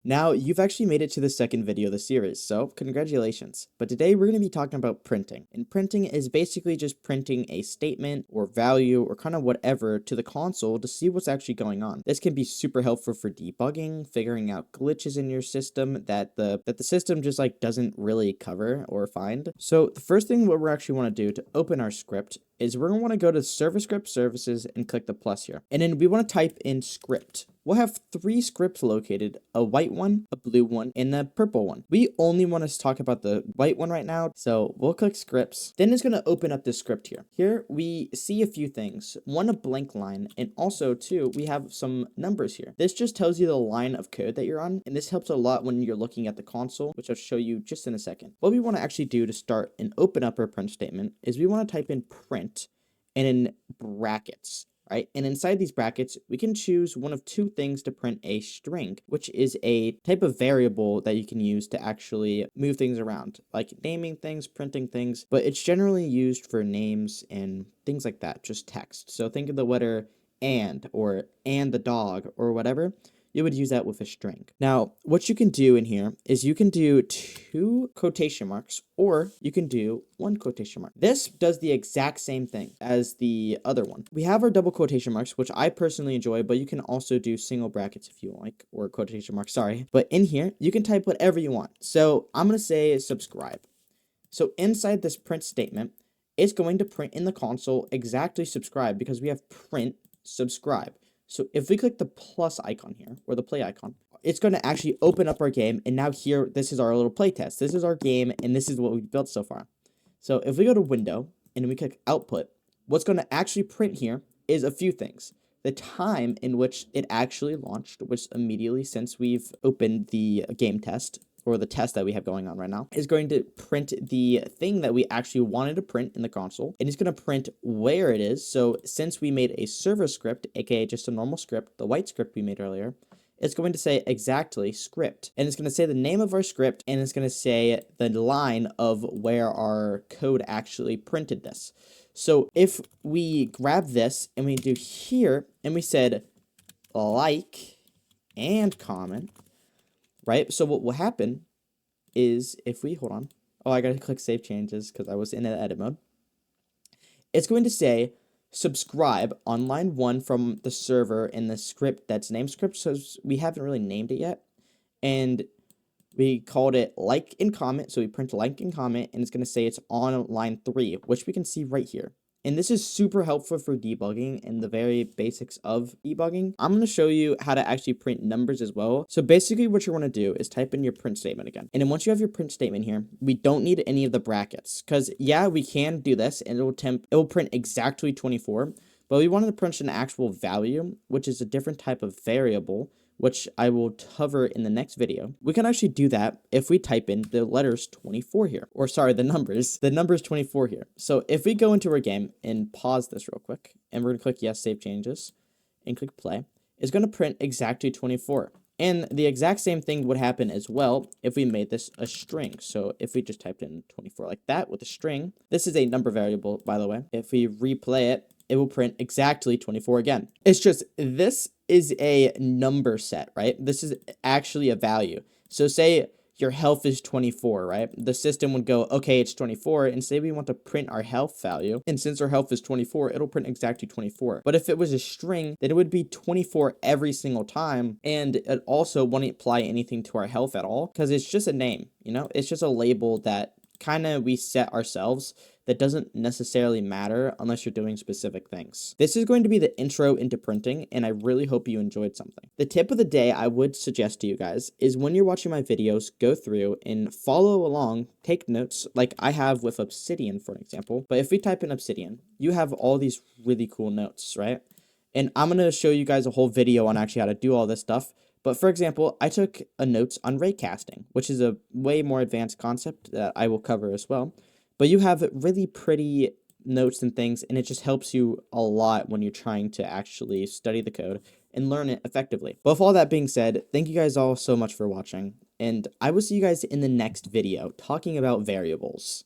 Now, you've actually made it to the second video of the series, so congratulations. But today we're going to be talking about printing. And printing is basically just printing a statement or value or kind of whatever to the console to see what's actually going on. This can be super helpful for debugging, figuring out glitches in your system that the system just like doesn't really cover or find. So the first thing what we actually want to do to open our script is we're going to want to go to Server Script Services and click the plus here. And then we want to type in script. We'll have 3 scripts located, a white one, a blue one, and a purple one. We only want to talk about the white one right now, so we'll click scripts. Then it's going to open up this script here. Here we see a few things. One, a blank line, and also 2, we have some numbers here. This just tells you the line of code that you're on, and this helps a lot when you're looking at the console, which I'll show you just in a second. What we want to actually do to start and open up our print statement is we want to type in print and in brackets. Right? And inside these brackets, we can choose one of 2 things to print a string, which is a type of variable that you can use to actually move things around, like naming things, printing things, but it's generally used for names and things like that, just text. So think of the letter or and the dog or whatever. You would use that with a string. Now, what you can do in here is you can do 2 quotation marks or you can do 1 quotation mark. This does the exact same thing as the other one. We have our double quotation marks, which I personally enjoy, but you can also do single brackets if you like, or quotation marks, sorry. But in here, you can type whatever you want. So I'm going to say subscribe. So inside this print statement, it's going to print in the console exactly subscribe because we have print subscribe. So if we click the plus icon here, or the play icon, it's going to actually open up our game. And now here, this is our little play test. This is our game, and this is what we've built so far. So if we go to Window, and we click Output, what's going to actually print here is a few things. The time in which it actually launched, which immediately since we've opened the game test, or the test that we have going on right now, is going to print the thing that we actually wanted to print in the console, and it's going to print where it is. So since we made a server script, aka just a normal script, the white script we made earlier, it's going to say exactly script, and it's going to say the name of our script, and it's going to say the line of where our code actually printed this. So if we grab this and we do here, and we said like and comment, right? So what will happen is if we, hold on. Oh, I got to click save changes because I was in edit mode. It's going to say subscribe on line 1 from the server in the script that's named script. So we haven't really named it yet. And we called it like and comment. So we print like and comment, and it's going to say it's on line 3, which we can see right here. And this is super helpful for debugging and the very basics of debugging. I'm going to show you how to actually print numbers as well. So basically what you want to do is type in your print statement again. And then once you have your print statement here, we don't need any of the brackets because yeah, we can do this and it will print exactly 24, but we wanted to print an actual value, which is a different type of variable, which I will cover in the next video. We can actually do that if we type in the letters 24 here, or sorry, the numbers 24 here. So if we go into our game and pause this real quick, and we're gonna click yes, save changes, and click play, it's gonna print exactly 24. And the exact same thing would happen as well if we made this a string. So if we just typed in 24 like that with a string, this is a number variable, by the way. If we replay it, it will print exactly 24 again. It's just, this is a number set, right? This is actually a value. So say your health is 24, right? The system would go, okay, it's 24, and say we want to print our health value, and since our health is 24, it'll print exactly 24. But if it was a string, then it would be 24 every single time, and it also wouldn't apply anything to our health at all, because it's just a name, you know? It's just a label that kind of we set ourselves that doesn't necessarily matter unless you're doing specific things. This is going to be the intro into printing, and I really hope you enjoyed something. The tip of the day I would suggest to you guys is when you're watching my videos, go through and follow along, take notes like I have with Obsidian, for example. But if we type in Obsidian, you have all these really cool notes, right? And I'm going to show you guys a whole video on actually how to do all this stuff. But for example, I took a notes on raycasting, which is a way more advanced concept that I will cover as well. But you have really pretty notes and things, and it just helps you a lot when you're trying to actually study the code and learn it effectively. But with all that being said, thank you guys all so much for watching, and I will see you guys in the next video talking about variables.